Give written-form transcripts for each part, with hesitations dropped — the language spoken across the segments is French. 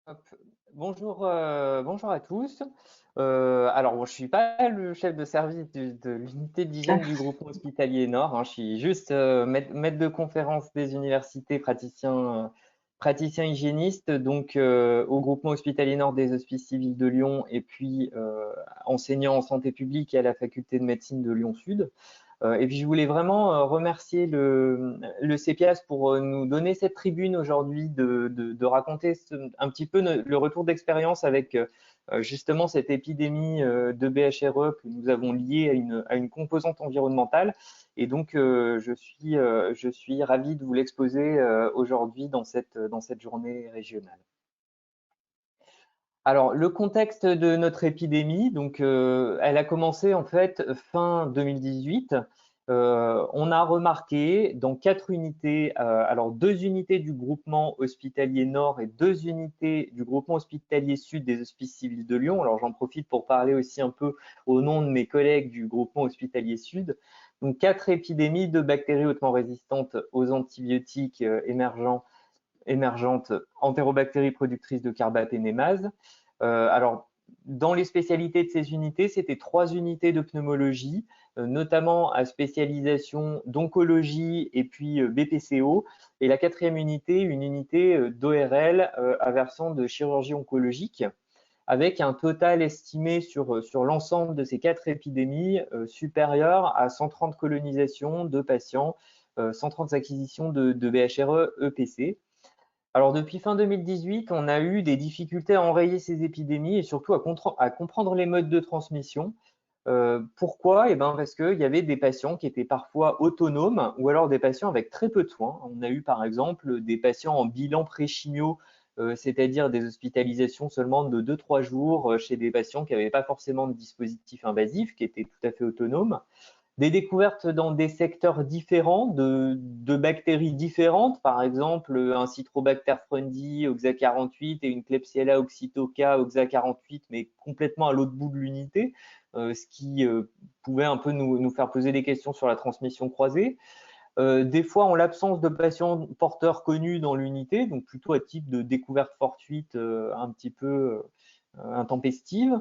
Hop. Bonjour, bonjour à tous. Alors, bon, je suis pas le chef de service de l'unité d'hygiène du groupement hospitalier Nord, hein. Je suis juste maître de conférence des universités, praticien hygiéniste, donc au groupement hospitalier Nord des Hospices civils de Lyon et puis enseignant en santé publique à la faculté de médecine de Lyon Sud. Et puis je voulais vraiment remercier le CEPIAS pour nous donner cette tribune aujourd'hui de raconter un petit peu le retour d'expérience avec justement cette épidémie de BHRE que nous avons liée à une composante environnementale. Et donc je suis ravi de vous l'exposer aujourd'hui dans cette journée régionale. Alors, le contexte de notre épidémie, donc, elle a commencé en fait fin 2018. On a remarqué dans 4 unités, alors 2 unités du groupement hospitalier Nord et 2 unités du groupement hospitalier Sud des Hospices civils de Lyon. Alors, j'en profite pour parler aussi un peu au nom de mes collègues du groupement hospitalier Sud. Donc, 4 épidémies de bactéries hautement résistantes aux antibiotiques émergentes entérobactéries productrices de carbapenémase. Alors, dans les spécialités de ces unités, c'était 3 unités de pneumologie, notamment à spécialisation d'oncologie et puis BPCO. Et la 4e unité, une unité d'ORL à versant de chirurgie oncologique, avec un total estimé sur l'ensemble de ces 4 épidémies supérieur à 130 colonisations de patients, 130 acquisitions de BHRE EPC. Alors, depuis fin 2018, on a eu des difficultés à enrayer ces épidémies et surtout à comprendre les modes de transmission. Pourquoi? Eh ben, parce qu'il y avait des patients qui étaient parfois autonomes ou alors des patients avec très peu de soins. On a eu par exemple des patients en bilan pré-chimio, c'est-à-dire des hospitalisations seulement de 2-3 jours chez des patients qui n'avaient pas forcément de dispositif invasif, qui étaient tout à fait autonomes. Des découvertes dans des secteurs différents, de bactéries différentes, par exemple un Citrobacter frundi Oxa48 et une Klebsiella oxytoca Oxa48, mais complètement à l'autre bout de l'unité, ce qui pouvait un peu nous faire poser des questions sur la transmission croisée. Des fois, en l'absence de patients porteurs connus dans l'unité, donc plutôt à type de découverte fortuite un petit peu intempestive.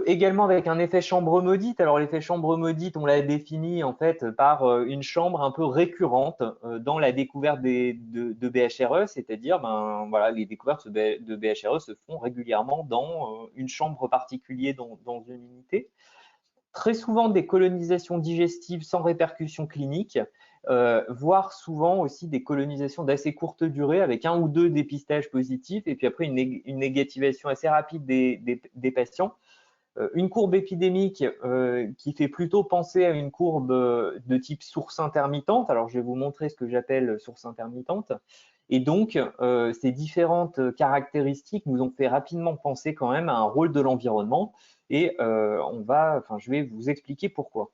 Également avec un effet chambre maudite. Alors l'effet chambre maudite, on l'a défini en fait par une chambre un peu récurrente dans la découverte de BHRE, c'est-à-dire ben, voilà, les découvertes de BHRE se font régulièrement dans une chambre particulière dans une unité. Très souvent des colonisations digestives sans répercussions cliniques, voire souvent aussi des colonisations d'assez courte durée avec 1 ou 2 dépistages positifs et puis après une négativation assez rapide des patients. Une courbe épidémique qui fait plutôt penser à une courbe de type source intermittente. Alors, je vais vous montrer ce que j'appelle source intermittente. Et donc, ces différentes caractéristiques nous ont fait rapidement penser quand même à un rôle de l'environnement. Et je vais vous expliquer pourquoi.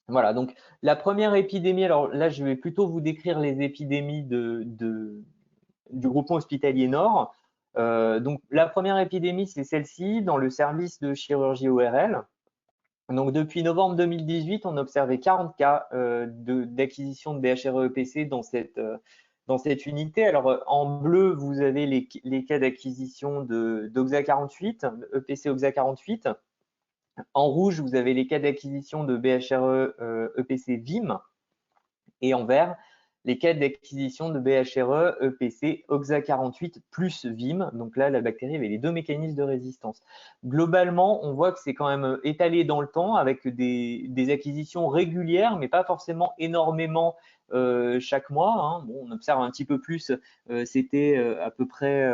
Voilà, donc la première épidémie, alors là, je vais plutôt vous décrire les épidémies du groupement hospitalier Nord. Donc, la première épidémie, c'est celle-ci, dans le service de chirurgie ORL. Donc, depuis novembre 2018, on a observé 40 cas d'acquisition de BHRE-EPC dans cette unité. Alors, en bleu, vous avez les cas d'acquisition d'OXA48, EPC OXA48. En rouge, vous avez les cas d'acquisition de BHRE-EPC VIM. Et en vert, les cas d'acquisition de BHRE, EPC, OXA48 plus VIM. Donc là, la bactérie avait les 2 mécanismes de résistance. Globalement, on voit que c'est quand même étalé dans le temps avec des acquisitions régulières, mais pas forcément énormément chaque mois. Hein. Bon, on observe un petit peu plus, c'était à peu près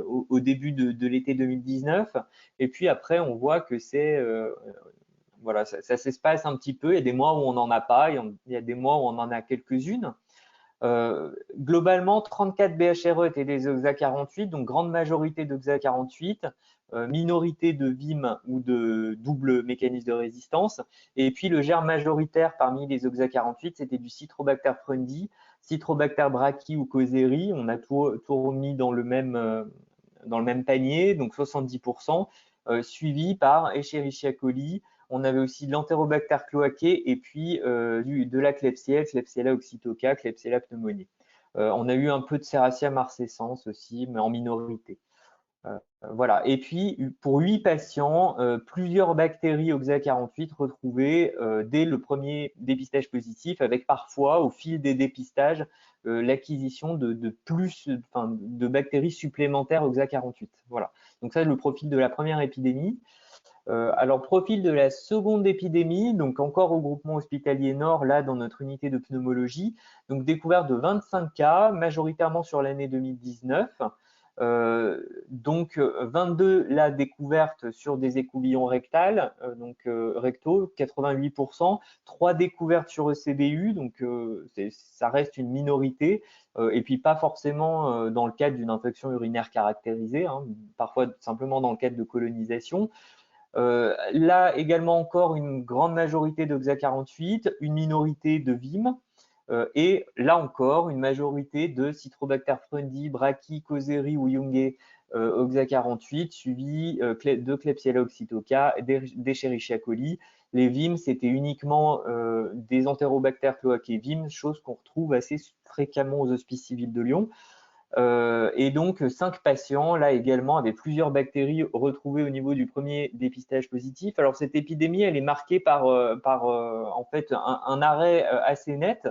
au début de l'été 2019. Et puis après, on voit que c'est voilà, ça s'espace un petit peu. Il y a des mois où on n'en a pas, il y a des mois où on en a quelques-unes. Globalement, 34 BHRE étaient des OXA48, donc grande majorité d'OXA48, minorité de VIM ou de double mécanisme de résistance. Et puis le germe majoritaire parmi les OXA48, c'était du Citrobacter frundi, Citrobacter brachy ou Cosérie. On a tout remis dans le même panier, donc 70%, suivi par Escherichia coli. On avait aussi de l'Enterobacter cloacae et puis de la Klebsiella, Klebsiella oxytoca, Klebsiella pneumoniae. On a eu un peu de Serratia marcescens aussi, mais en minorité. Voilà. Et puis, pour 8 patients, plusieurs bactéries OXA48 retrouvées dès le premier dépistage positif, avec parfois, au fil des dépistages, l'acquisition de bactéries supplémentaires OXA48. Voilà. Donc ça, le profil de la première épidémie. Alors, profil de la seconde épidémie, donc encore au groupement hospitalier Nord, là dans notre unité de pneumologie, donc découverte de 25 cas, majoritairement sur l'année 2019. Donc 22 là découvertes sur des écouvillons rectales, rectaux, 88%, 3 découvertes sur ECBU, donc ça reste une minorité, et puis pas forcément dans le cadre d'une infection urinaire caractérisée, hein, parfois simplement dans le cadre de colonisation. Là également encore une grande majorité d'OXA48, une minorité de VIM, et là encore une majorité de Citrobacter frundi, Brachy, Coserie ou Youngay OXA48, suivi de Klebsiella oxytoca, d'Escherichia coli. Les VIM, c'était uniquement des entérobactères cloacae VIM, chose qu'on retrouve assez fréquemment aux Hospices civils de Lyon. Et donc, 5 patients, là également, avaient plusieurs bactéries retrouvées au niveau du premier dépistage positif. Alors, cette épidémie, elle est marquée par en fait, un arrêt assez net,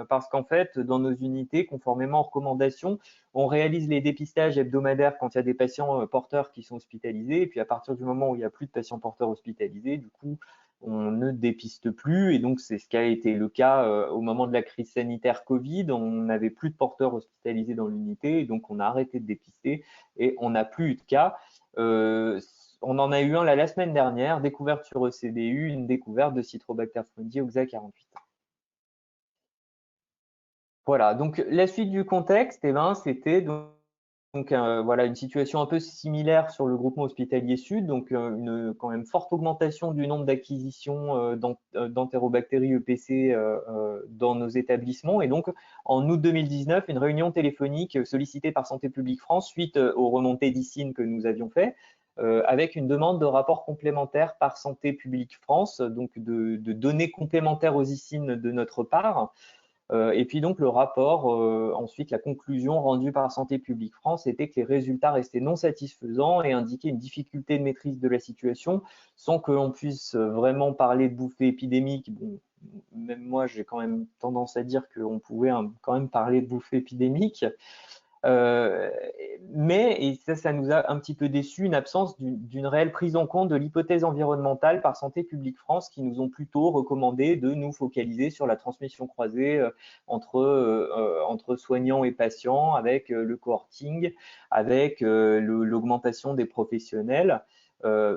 parce qu'en fait, dans nos unités, conformément aux recommandations, on réalise les dépistages hebdomadaires quand il y a des patients porteurs qui sont hospitalisés. Et puis, à partir du moment où il n'y a plus de patients porteurs hospitalisés, du coup, on ne dépiste plus, et donc c'est ce qui a été le cas au moment de la crise sanitaire Covid. On n'avait plus de porteurs hospitalisés dans l'unité, et donc on a arrêté de dépister et on n'a plus eu de cas. On en a eu un là, la semaine dernière, découverte sur ECBU, une découverte de Citrobacter frundi OXA48. Voilà, donc la suite du contexte, eh ben, c'était voilà, une situation un peu similaire sur le groupement hospitalier sud, donc une quand même forte augmentation du nombre d'acquisitions d'entérobactéries EPC dans nos établissements. Et donc, en août 2019, une réunion téléphonique sollicitée par Santé publique France suite aux remontées d'ICIN que nous avions fait, avec une demande de rapport complémentaire par Santé publique France, donc de données complémentaires aux ICIN de notre part. Et puis donc le rapport, ensuite la conclusion rendue par Santé publique France était que les résultats restaient non satisfaisants et indiquaient une difficulté de maîtrise de la situation, sans que l'on puisse vraiment parler de bouffée épidémique. Bon, même moi j'ai quand même tendance à dire qu'on pouvait quand même parler de bouffée épidémique. Mais, et ça nous a un petit peu déçu, une absence d'une réelle prise en compte de l'hypothèse environnementale par Santé publique France, qui nous ont plutôt recommandé de nous focaliser sur la transmission croisée entre soignants et patients, avec le cohorting, avec l'augmentation des professionnels,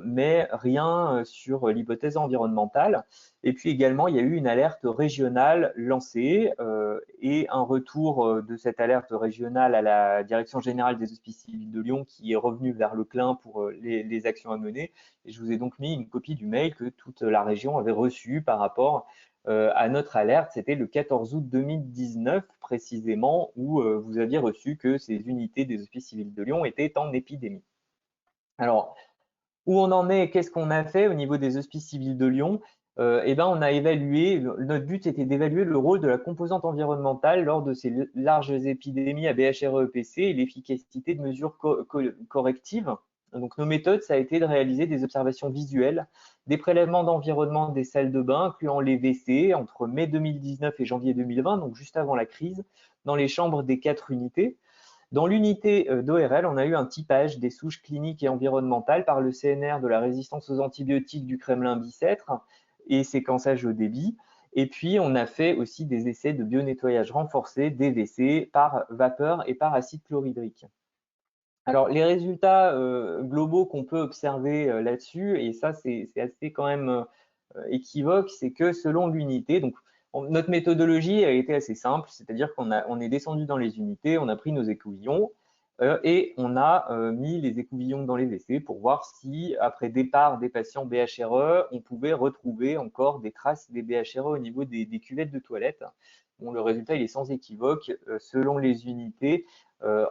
mais rien sur l'hypothèse environnementale. Et puis également, il y a eu une alerte régionale lancée et un retour de cette alerte régionale à la Direction générale des Hospices civils de Lyon, qui est revenue vers le CLIN pour les actions à mener. Et je vous ai donc mis une copie du mail que toute la région avait reçu par rapport à notre alerte. C'était le 14 août 2019 précisément, où vous aviez reçu que ces unités des Hospices civils de Lyon étaient en épidémie. Alors, où on en est, qu'est-ce qu'on a fait au niveau des Hospices civils de Lyon? Eh ben, on a évalué, notre but était d'évaluer le rôle de la composante environnementale lors de ces larges épidémies à BHRE-EPC et l'efficacité de mesures correctives. Donc, nos méthodes, ça a été de réaliser des observations visuelles, des prélèvements d'environnement des salles de bain, incluant les WC, entre mai 2019 et janvier 2020, donc juste avant la crise, dans les chambres des 4 unités. Dans l'unité d'ORL, on a eu un typage des souches cliniques et environnementales par le CNR de la résistance aux antibiotiques du Kremlin-Bicêtre et séquençage au débit. Et puis, on a fait aussi des essais de bionettoyage renforcé des WC par vapeur et par acide chlorhydrique. Alors, les résultats globaux qu'on peut observer là-dessus, et ça, c'est assez quand même équivoque, c'est que selon l'unité, donc notre méthodologie a été assez simple, c'est-à-dire qu'on est descendu dans les unités, on a pris nos écouvillons et on a mis les écouvillons dans les WC pour voir si, après départ des patients BHRE, on pouvait retrouver encore des traces des BHRE au niveau des cuvettes de toilette. Bon, le résultat, il est sans équivoque. Selon les unités,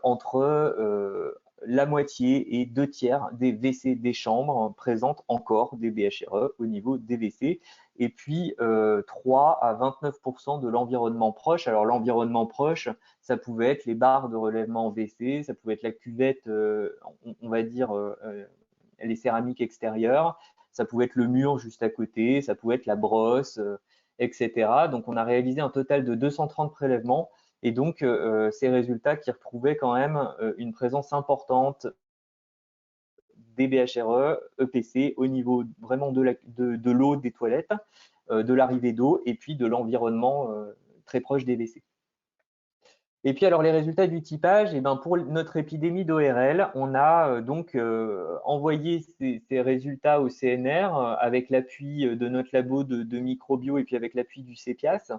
entre la moitié et 2/3 des WC des chambres présentent encore des BHRE au niveau des WC. Et puis 3 à 29% de l'environnement proche. Alors l'environnement proche, ça pouvait être les barres de relèvement WC, ça pouvait être la cuvette, on va dire les céramiques extérieures, ça pouvait être le mur juste à côté, ça pouvait être la brosse, etc. Donc on a réalisé un total de 230 prélèvements et donc ces résultats qui retrouvaient quand même une présence importante des BHRE, EPC au niveau vraiment de l'eau des toilettes, de l'arrivée d'eau et puis de l'environnement très proche des WC. Et puis alors les résultats du typage, et ben pour notre épidémie d'ORL, on a donc envoyé ces résultats au CNR avec l'appui de notre labo de microbio et puis avec l'appui du CEPIAS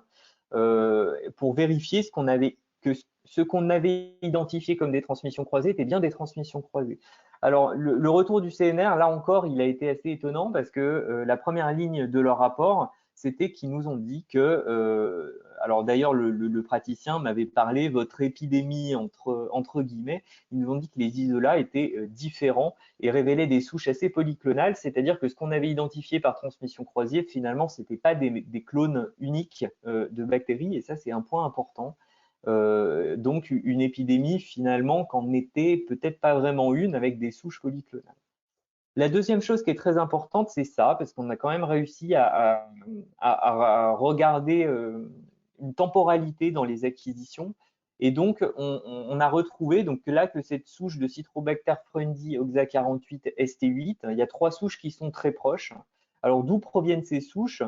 pour vérifier ce qu'on avait identifié comme des transmissions croisées étaient bien des transmissions croisées. Alors le retour du CNR, là encore, il a été assez étonnant parce que la première ligne de leur rapport, c'était qu'ils nous ont dit que, alors d'ailleurs le praticien m'avait parlé, votre épidémie entre guillemets, ils nous ont dit que les isolats étaient différents et révélaient des souches assez polyclonales, c'est-à-dire que ce qu'on avait identifié par transmission croisée, finalement, ce n'était pas des clones uniques de bactéries, et ça c'est un point important. Donc une épidémie finalement qu'en était peut-être pas vraiment une avec des souches polyclonales. La deuxième chose qui est très importante, c'est ça, parce qu'on a quand même réussi à regarder une temporalité dans les acquisitions. Et donc, on a retrouvé donc, là que cette souche de Citrobacter frundi OXA48 ST8, il y a 3 souches qui sont très proches. Alors, d'où proviennent ces souches?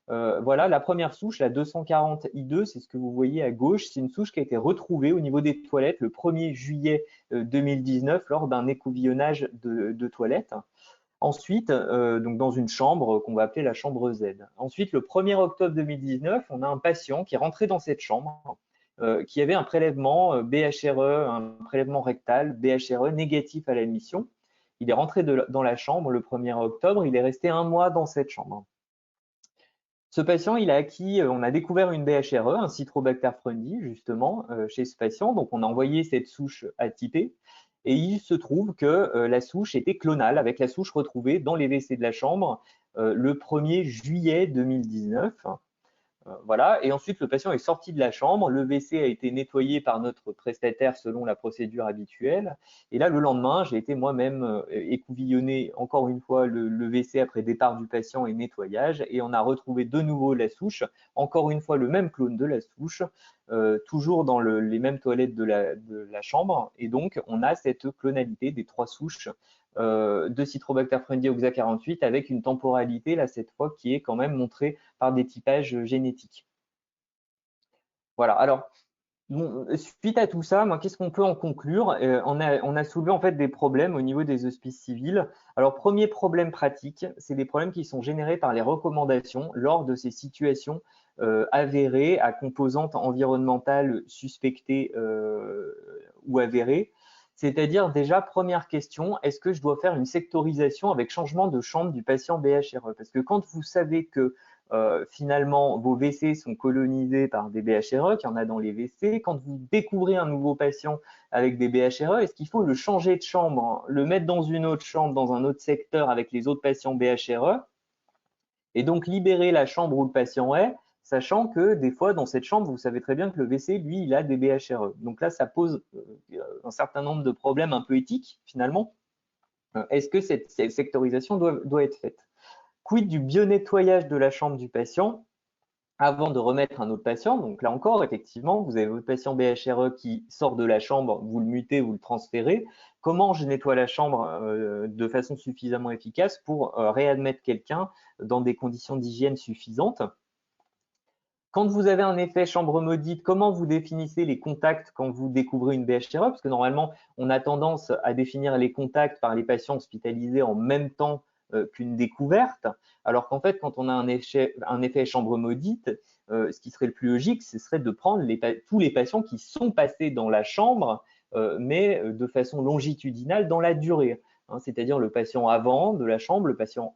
Voilà, la première souche, la 240 I2, c'est ce que vous voyez à gauche. C'est une souche qui a été retrouvée au niveau des toilettes le 1er juillet 2019 lors d'un écouvillonnage de toilettes. Ensuite, donc dans une chambre qu'on va appeler la chambre Z. Ensuite, le 1er octobre 2019, on a un patient qui est rentré dans cette chambre, qui avait un prélèvement BHRE, un prélèvement rectal BHRE négatif à l'admission. Il est rentré dans la chambre le 1er octobre, il est resté 1 mois dans cette chambre. Ce patient, il a acquis, on a découvert une BHRE, un Citrobacter frundi, justement, chez ce patient. Donc, on a envoyé cette souche à typer. Et il se trouve que la souche était clonale avec la souche retrouvée dans les WC de la chambre le 1er juillet 2019. Voilà. Et ensuite, le patient est sorti de la chambre. Le WC a été nettoyé par notre prestataire selon la procédure habituelle. Et là, le lendemain, j'ai été moi-même écouvillonner encore une fois le WC après départ du patient et nettoyage. Et on a retrouvé de nouveau la souche, encore une fois le même clone de la souche, toujours dans les mêmes toilettes de la chambre. Et donc, on a cette clonalité des 3 souches de Citrobacter frundi OXA48 avec une temporalité, là, cette fois, qui est quand même montrée par des typages génétiques. Voilà. Alors, bon, suite à tout ça, qu'est-ce qu'on peut en conclure? On a soulevé en fait des problèmes au niveau des hospices civils. Alors, premier problème pratique, c'est des problèmes qui sont générés par les recommandations lors de ces situations avérées à composantes environnementales suspectées ou avérées. C'est-à-dire déjà, première question, est-ce que je dois faire une sectorisation avec changement de chambre du patient BHRE? Parce que quand vous savez que finalement, vos WC sont colonisés par des BHRE, qu'il y en a dans les WC. Quand vous découvrez un nouveau patient avec des BHRE, est-ce qu'il faut le changer de chambre, le mettre dans une autre chambre, dans un autre secteur avec les autres patients BHRE, et donc libérer la chambre où le patient est, sachant que des fois, dans cette chambre, vous savez très bien que le WC, lui, il a des BHRE. Donc là, ça pose un certain nombre de problèmes un peu éthiques, finalement. Est-ce que cette sectorisation doit être faite? Quid du bio-nettoyage de la chambre du patient avant de remettre un autre patient? Donc là encore, effectivement, vous avez votre patient BHRE qui sort de la chambre, vous le mutez, vous le transférez. Comment je nettoie la chambre de façon suffisamment efficace pour réadmettre quelqu'un dans des conditions d'hygiène suffisantes? Quand vous avez un effet chambre maudite, comment vous définissez les contacts quand vous découvrez une BHRE? Parce que normalement, on a tendance à définir les contacts par les patients hospitalisés en même temps qu'une découverte, alors qu'en fait, quand on a un effet chambre maudite, ce qui serait le plus logique, ce serait de prendre tous les patients qui sont passés dans la chambre, mais de façon longitudinale dans la durée. C'est-à-dire le patient avant de la chambre,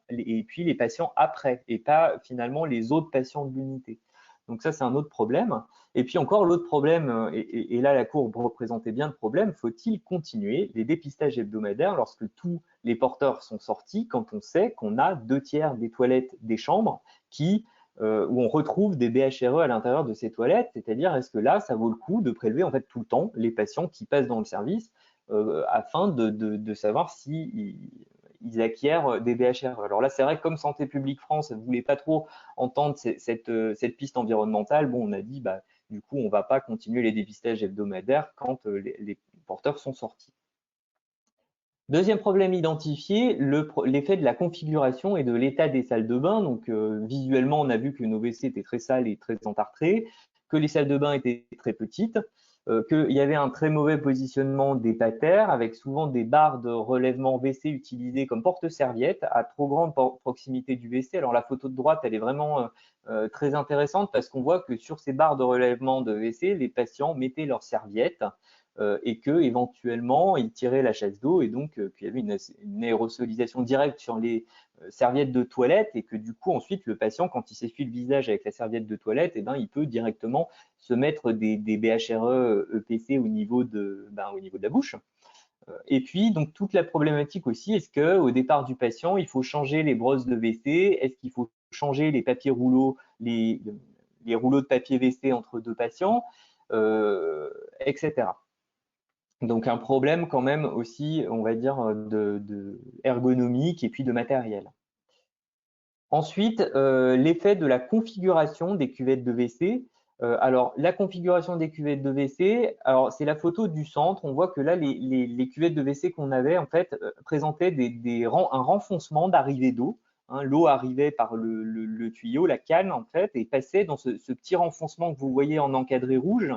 et puis les patients après, et pas finalement les autres patients de l'unité. Donc ça, c'est un autre problème. Et puis encore l'autre problème, et là la courbe représentait bien le problème, faut-il continuer les dépistages hebdomadaires lorsque tous les porteurs sont sortis, quand on sait qu'on a 2/3 des toilettes des chambres où on retrouve des BHRE à l'intérieur de ces toilettes, c'est-à-dire est-ce que là, ça vaut le coup de prélever en fait tout le temps les patients qui passent dans le service afin de savoir si ils acquièrent des BHRE. Alors là, c'est vrai que comme Santé publique France ne voulait pas trop entendre cette piste environnementale, bon, on a dit, bah, du coup, on ne va pas continuer les dépistages hebdomadaires quand les porteurs sont sortis. Deuxième problème identifié, l'effet de la configuration et de l'état des salles de bain. Donc, visuellement, on a vu que nos WC étaient très sales et très entartrés, que les salles de bain étaient très petites, qu'il y avait un très mauvais positionnement des patères, avec souvent des barres de relèvement WC utilisées comme porte-serviettes à trop grande proximité du WC. Alors, la photo de droite, elle est vraiment très intéressante parce qu'on voit que sur ces barres de relèvement de WC, les patients mettaient leurs serviettes et que éventuellement ils tiraient la chasse d'eau et donc qu'il y avait une aérosolisation directe sur les serviettes de toilette et que du coup ensuite le patient quand il s'essuie le visage avec la serviette de toilette, eh ben, il peut directement se mettre des BHRE EPC au niveau de la bouche. Et puis donc toute la problématique aussi, est-ce que au départ du patient il faut changer les brosses de WC, est-ce qu'il faut changer les papiers rouleaux, les rouleaux de papier WC entre deux patients, etc. Donc un problème quand même aussi, on va dire, ergonomique et puis de matériel. Ensuite, l'effet de la configuration des cuvettes de WC. Alors, la configuration des cuvettes de WC, alors c'est la photo du centre. On voit que là, les cuvettes de WC qu'on avait, en fait, présentaient un renfoncement d'arrivée d'eau. Hein, l'eau arrivait par le tuyau, la canne, en fait, et passait dans ce petit renfoncement que vous voyez en encadré rouge.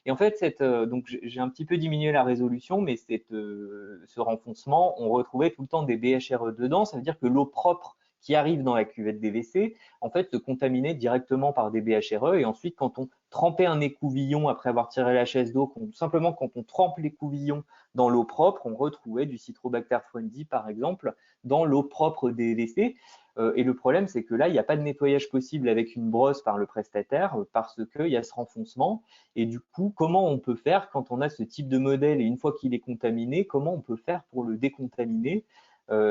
Et en fait, donc j'ai un petit peu diminué la résolution, mais ce renfoncement, on retrouvait tout le temps des BHRE dedans. Ça veut dire que l'eau propre qui arrive dans la cuvette des WC, en fait, se contaminait directement par des BHRE. Et ensuite, quand on trempait un écouvillon après avoir tiré la chaise d'eau, simplement quand on trempe l'écouvillon dans l'eau propre, on retrouvait du Citrobacter fruendi, par exemple, dans l'eau propre des WC. Et le problème, c'est que là, il n'y a pas de nettoyage possible avec une brosse par le prestataire parce qu'il y a ce renfoncement. Et du coup, comment on peut faire quand on a ce type de modèle et une fois qu'il est contaminé, comment on peut faire pour le décontaminer?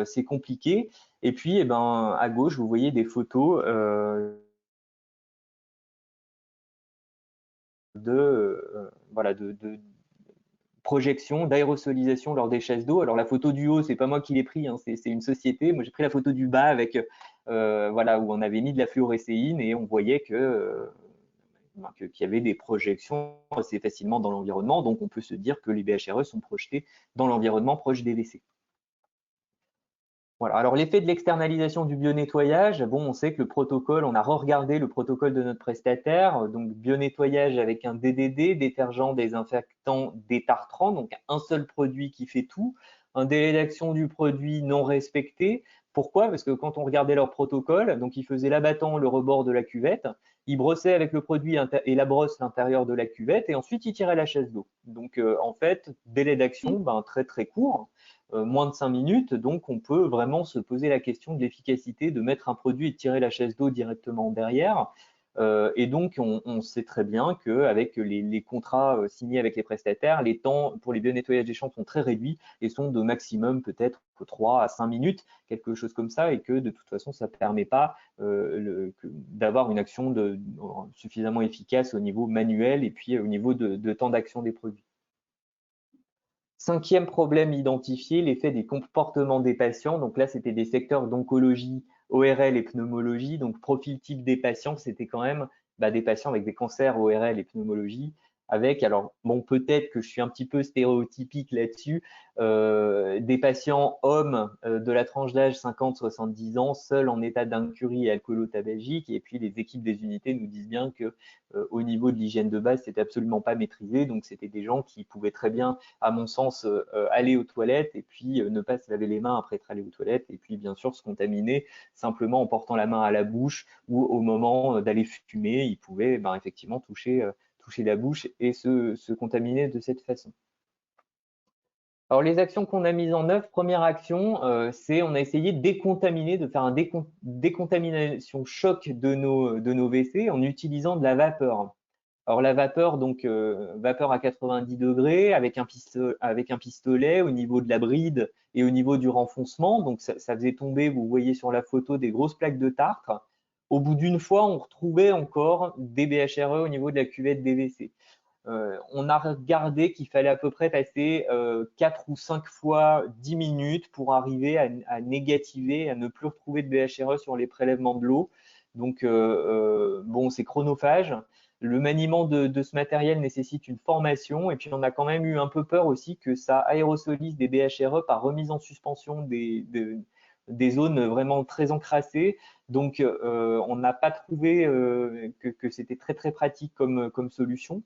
C'est compliqué. Et puis, eh ben, à gauche, vous voyez des photos voilà, de projection, d'aérosolisation lors des chasses d'eau. Alors la photo du haut, c'est pas moi qui l'ai pris, hein, c'est une société. Moi, j'ai pris la photo du bas avec voilà, où on avait mis de la fluorescéine et on voyait qu'il y avait des projections assez facilement dans l'environnement. Donc, on peut se dire que les BHRE sont projetés dans l'environnement proche des WC. Voilà. Alors, l'effet de l'externalisation du bionettoyage, bon, on sait que le protocole, on a re-regardé le protocole de notre prestataire, donc bionettoyage avec un DDD, détergent, désinfectant, détartrant, donc un seul produit qui fait tout, un délai d'action du produit non respecté. Pourquoi? Parce que quand on regardait leur protocole, donc ils faisaient l'abattant, le rebord de la cuvette, ils brossaient avec le produit et la brosse l'intérieur de la cuvette et ensuite ils tiraient la chaise d'eau. Donc en fait, délai d'action très très court. Moins de 5 minutes, donc on peut vraiment se poser la question de l'efficacité de mettre un produit et de tirer la chaise d'eau directement derrière. Et donc, on sait très bien qu'avec les contrats signés avec les prestataires, les temps pour les bionettoyages des chambres sont très réduits et sont de maximum peut-être 3 à 5 minutes, quelque chose comme ça, et que de toute façon, ça ne permet pas d'avoir une action suffisamment efficace au niveau manuel et puis au niveau de temps d'action des produits. Cinquième problème identifié, l'effet des comportements des patients. Donc là, c'était des secteurs d'oncologie, ORL et pneumologie. Donc profil type des patients, c'était quand même des patients avec des cancers ORL et pneumologie. Alors bon, peut-être que je suis un petit peu stéréotypique là-dessus, des patients hommes de la tranche d'âge 50-70 ans, seuls en état d'incurie et alcoolotabagique. Et puis les équipes des unités nous disent bien que au niveau de l'hygiène de base, c'était absolument pas maîtrisé. Donc c'était des gens qui pouvaient très bien, à mon sens, aller aux toilettes et puis ne pas se laver les mains après être allé aux toilettes et puis bien sûr se contaminer simplement en portant la main à la bouche ou au moment d'aller fumer, ils pouvaient effectivement toucher la bouche et se contaminer de cette façon. Alors, les actions qu'on a mises en œuvre, première action, c'est on a essayé de décontaminer, de faire un décontamination choc de nos WC en utilisant de la vapeur. Alors, la vapeur, donc vapeur à 90 degrés avec un pistolet au niveau de la bride et au niveau du renfoncement. Donc, ça faisait tomber, vous voyez sur la photo, des grosses plaques de tartre. Au bout d'une fois, on retrouvait encore des BHRE au niveau de la cuvette des WC. On a regardé qu'il fallait à peu près passer 4 ou 5 fois 10 minutes pour arriver à négativer, à ne plus retrouver de BHRE sur les prélèvements de l'eau. Donc, bon, c'est chronophage. Le maniement de ce matériel nécessite une formation et puis on a quand même eu un peu peur aussi que ça aérosolise des BHRE par remise en suspension des zones vraiment très encrassées. Donc, on n'a pas trouvé que c'était très pratique comme solution.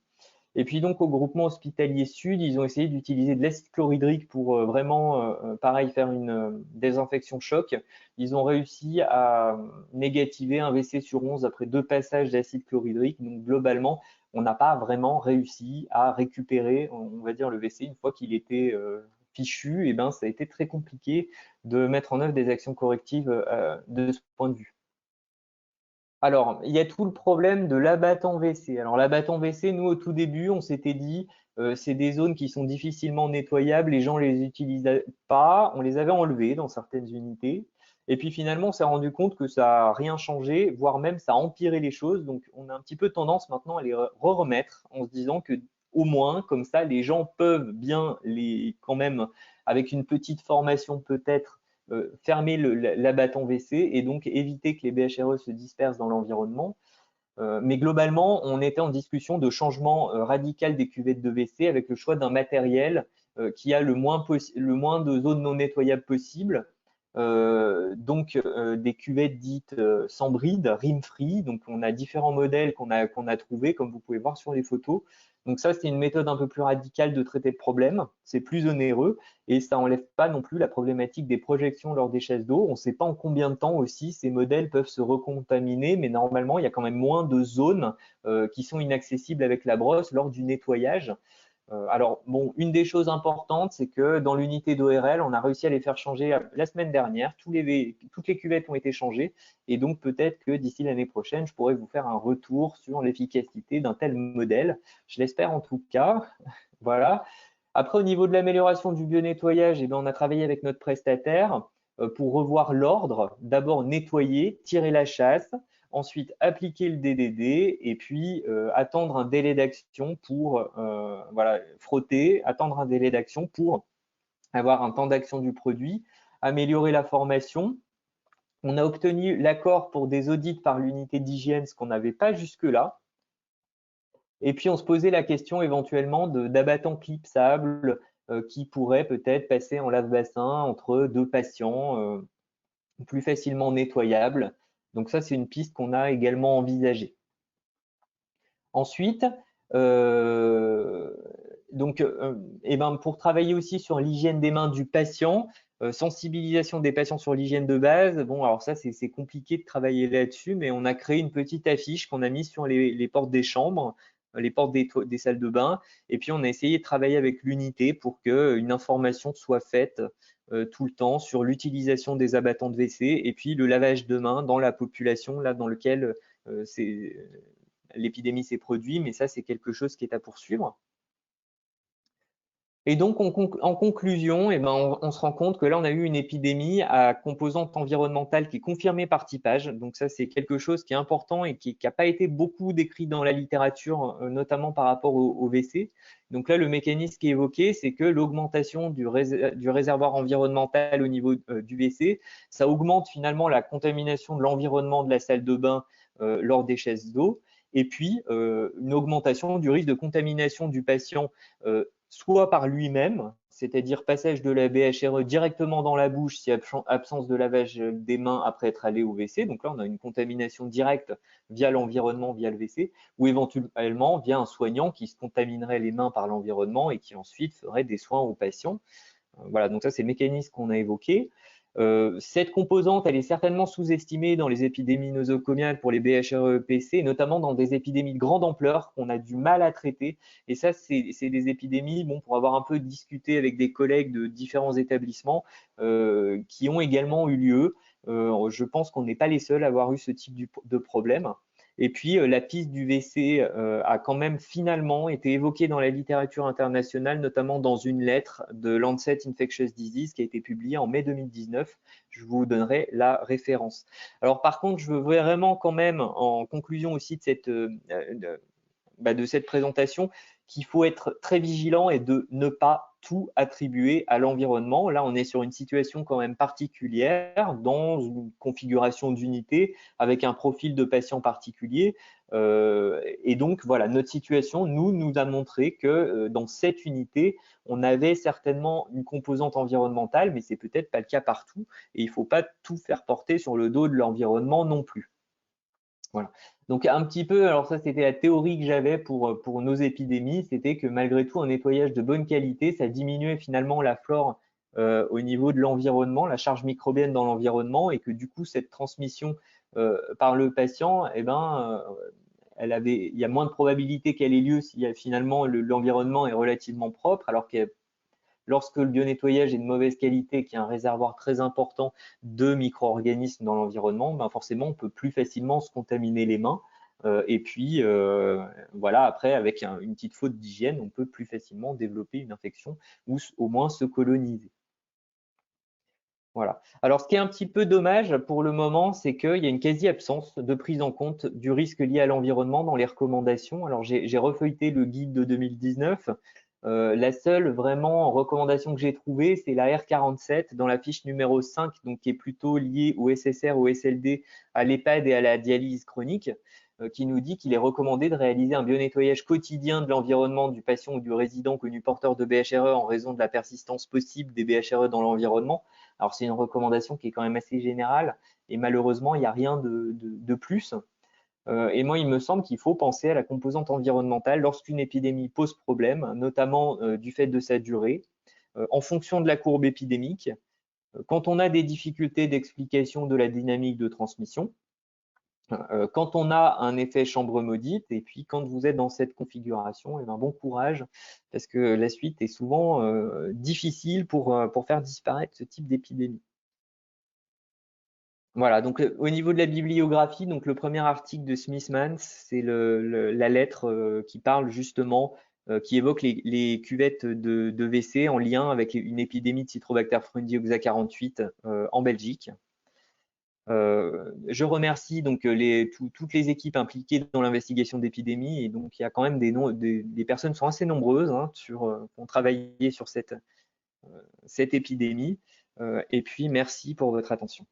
Et puis donc au groupement hospitalier sud, ils ont essayé d'utiliser de l'acide chlorhydrique pour vraiment, pareil, faire une désinfection choc. Ils ont réussi à négativer un WC sur 11 après 2 passages d'acide chlorhydrique. Donc globalement, on n'a pas vraiment réussi à récupérer, on va dire, le WC une fois qu'il était fichu. Et ben, ça a été très compliqué de mettre en œuvre des actions correctives de ce point de vue. Alors, il y a tout le problème de l'abattant WC. Alors, l'abattant WC, nous, au tout début, on s'était dit, c'est des zones qui sont difficilement nettoyables, les gens ne les utilisaient pas, on les avait enlevées dans certaines unités. Et puis finalement, on s'est rendu compte que ça n'a rien changé, voire même ça a empiré les choses. Donc, on a un petit peu tendance maintenant à les remettre en se disant que au moins, comme ça, les gens peuvent bien quand même, avec une petite formation peut-être, fermer l'abattant WC et donc éviter que les BHRE se dispersent dans l'environnement. Mais globalement, on était en discussion de changement radical des cuvettes de WC avec le choix d'un matériel qui a le moins de zones non nettoyables possibles. Donc des cuvettes dites sans bride, rim-free. Donc on a différents modèles qu'on a trouvés, comme vous pouvez voir sur les photos. Donc ça, c'est une méthode un peu plus radicale de traiter le problème. C'est plus onéreux et ça n'enlève pas non plus la problématique des projections lors des chasses d'eau. On ne sait pas en combien de temps aussi ces modèles peuvent se recontaminer, mais normalement, il y a quand même moins de zones qui sont inaccessibles avec la brosse lors du nettoyage. Alors, bon, une des choses importantes, c'est que dans l'unité d'ORL, on a réussi à les faire changer la semaine dernière. Toutes les cuvettes ont été changées. Et donc, peut-être que d'ici l'année prochaine, je pourrais vous faire un retour sur l'efficacité d'un tel modèle. Je l'espère en tout cas. Voilà. Après, au niveau de l'amélioration du bio-nettoyage, eh bien, on a travaillé avec notre prestataire pour revoir l'ordre. D'abord, nettoyer, tirer la chasse, ensuite appliquer le DDD et puis attendre un délai d'action pour voilà, frotter, attendre un délai d'action pour avoir un temps d'action du produit, améliorer la formation. On a obtenu l'accord pour des audits par l'unité d'hygiène, ce qu'on n'avait pas jusque-là. Et puis, on se posait la question éventuellement d'abattants clipsables qui pourraient peut-être passer en lave-bassin entre deux patients, plus facilement nettoyables. Donc ça, c'est une piste qu'on a également envisagée. Ensuite, eh ben, pour travailler aussi sur l'hygiène des mains du patient, sensibilisation des patients sur l'hygiène de base. Bon, alors ça, c'est compliqué de travailler là-dessus, mais on a créé une petite affiche qu'on a mise sur les portes des chambres, les portes des salles de bain, et puis on a essayé de travailler avec l'unité pour qu'une information soit faite tout le temps sur l'utilisation des abattants de WC et puis le lavage de mains dans la population là dans lequel l'épidémie s'est produite, mais ça, c'est quelque chose qui est à poursuivre. Et donc, en conclusion, eh ben, on se rend compte que là, on a eu une épidémie à composante environnementale qui est confirmée par typage. Donc ça, c'est quelque chose qui est important et qui n'a pas été beaucoup décrit dans la littérature, notamment par rapport au WC. Donc là, le mécanisme qui est évoqué, c'est que l'augmentation du réservoir environnemental au niveau du WC, ça augmente finalement la contamination de l'environnement de la salle de bain lors des chasses d'eau. Et puis, une augmentation du risque de contamination du patient soit par lui-même, c'est-à-dire passage de la BHRE directement dans la bouche si absence de lavage des mains après être allé au WC. Donc là, on a une contamination directe via l'environnement, via le WC, ou éventuellement via un soignant qui se contaminerait les mains par l'environnement et qui ensuite ferait des soins aux patients. Voilà, donc ça, c'est le mécanisme qu'on a évoqué. Cette composante, elle est certainement sous-estimée dans les épidémies nosocomiales pour les BHRE-PC, notamment dans des épidémies de grande ampleur qu'on a du mal à traiter. Et ça, c'est des épidémies, bon, pour avoir un peu discuté avec des collègues de différents établissements qui ont également eu lieu. Je pense qu'on n'est pas les seuls à avoir eu ce type de problème. Et puis, la piste du WC a quand même finalement été évoquée dans la littérature internationale, notamment dans une lettre de Lancet Infectious Disease qui a été publiée en mai 2019. Je vous donnerai la référence. Alors, par contre, je veux vraiment quand même, en conclusion aussi de cette présentation, qu'il faut être très vigilant et de ne pas tout attribuer à l'environnement. Là, on est sur une situation quand même particulière, dans une configuration d'unité, avec un profil de patient particulier. Et donc, voilà, notre situation nous a montré que dans cette unité, on avait certainement une composante environnementale, mais c'est peut-être pas le cas partout. Et il ne faut pas tout faire porter sur le dos de l'environnement non plus. Voilà. Donc un petit peu, alors ça c'était la théorie que j'avais pour nos épidémies, c'était que malgré tout un nettoyage de bonne qualité, ça diminuait finalement la flore au niveau de l'environnement, la charge microbienne dans l'environnement, et que du coup cette transmission par le patient, eh ben, il y a moins de probabilité qu'elle ait lieu si finalement l'environnement est relativement propre, alors que lorsque le bionettoyage est de mauvaise qualité, qu'il y a un réservoir très important de micro-organismes dans l'environnement, ben forcément, on peut plus facilement se contaminer les mains. Et puis, voilà, après, avec une petite faute d'hygiène, on peut plus facilement développer une infection ou au moins se coloniser. Voilà. Alors, ce qui est un petit peu dommage pour le moment, c'est qu'il y a une quasi-absence de prise en compte du risque lié à l'environnement dans les recommandations. Alors, j'ai refeuilleté le guide de 2019. La seule vraiment recommandation que j'ai trouvée, c'est la R47 dans la fiche numéro 5, donc qui est plutôt liée au SSR, au SLD, à l'EHPAD et à la dialyse chronique, qui nous dit qu'il est recommandé de réaliser un bionettoyage quotidien de l'environnement du patient ou du résident connu porteur de BHRE en raison de la persistance possible des BHRE dans l'environnement. Alors, c'est une recommandation qui est quand même assez générale et malheureusement, il n'y a rien de plus. Et moi, il me semble qu'il faut penser à la composante environnementale lorsqu'une épidémie pose problème, notamment du fait de sa durée, en fonction de la courbe épidémique, quand on a des difficultés d'explication de la dynamique de transmission, quand on a un effet chambre maudite, et puis quand vous êtes dans cette configuration, eh ben, bon courage, parce que la suite est souvent difficile pour faire disparaître ce type d'épidémie. Voilà, donc au niveau de la bibliographie, donc le premier article de Smithmans, c'est la lettre qui parle justement, qui évoque les cuvettes de WC en lien avec une épidémie de Citrobacter frundi oxa 48 en Belgique. Je remercie donc toutes les équipes impliquées dans l'investigation d'épidémie, et donc il y a quand même des personnes sont assez nombreuses hein, qui ont travaillé sur cette épidémie. Et puis merci pour votre attention.